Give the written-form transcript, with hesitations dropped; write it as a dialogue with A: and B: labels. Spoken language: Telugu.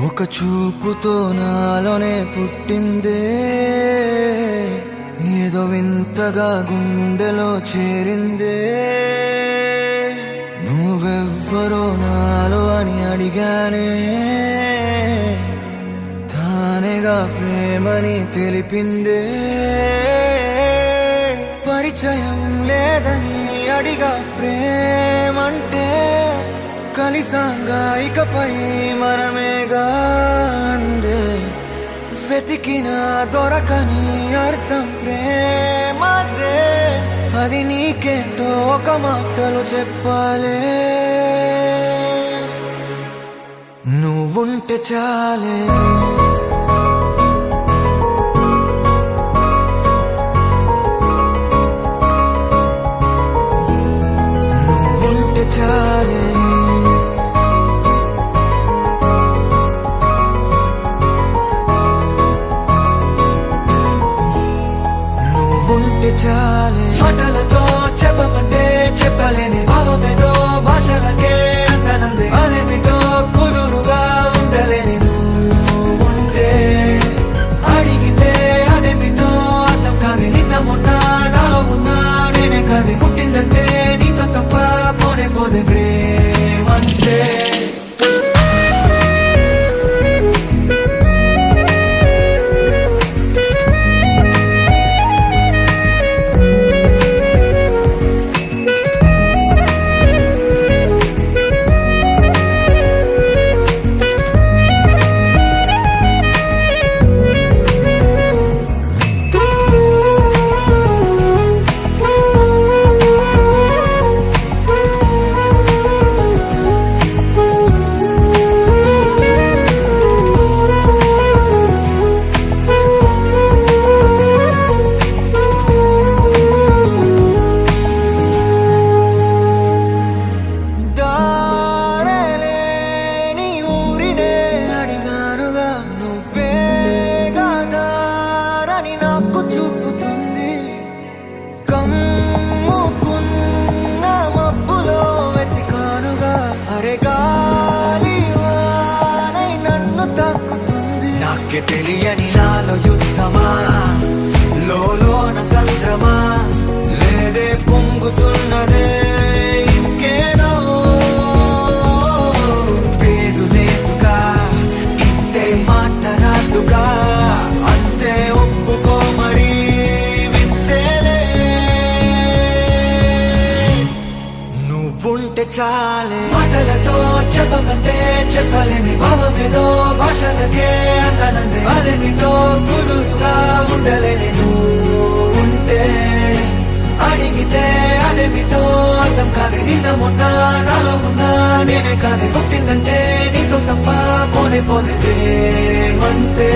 A: ఒక చూపుతో నాలోనే పుట్టిందే, ఏదో వింతగా గుండెలో చేరిందే. నువ్వెవ్వరో నాలో అని అడిగానే, తానేగా ప్రేమని తెలిపిందే. పరిచయం లేదని అడిగా ప్రేమంటే, కలిసాంగా ఇకపై మనమేగా అందే. వెతికిన దొరకని అర్థం ప్రేమదే, అది నీకేంటో ఒక మాటలు చెప్పాలే. నువ్వుంటే చాలే, నువ్వుంటే చాలే, నువ్వుంటే చాలే. మాటలతో చెప్పమంటే చెప్పలేని భావమేదో భాషలకే అందనందే. అదేమిటో కుదురుగా ఉండలేని నువ్వుంటే, అడిగితే అదేమిటో అర్థం కాదు. నిన్న మొన్న నాలో ఉన్నా నేనే కాదు. పుట్టిందంటే నీతో తప్ప పోనే పోదే ప్రేమంతే. నాకే తెలియని నాలో యుద్ధమా, లోన సంద్రమా, లేదే పొంగుతున్నదే ఇంకేదో. పేరు లేదుగా ఇంతే మాట్లాడుగా, అంతే ఒప్పుకో మరి వింతేలే. నువ్వుంటే చాలే, మాటలతో చెప్పమంటే చెప్పలేని భావమేదో భాషలకే అందనందే. అదేమిటో కుదురుగా ఉండలేని నువ్వుంటే, అడిగితే అదేమిటో అర్థం కాదు. నిన్న మొన్న నాలో ఉన్నా నేనే కాదు. పుట్టిందంటే నీతో తప్ప పోనే పోదే ప్రేమంతే.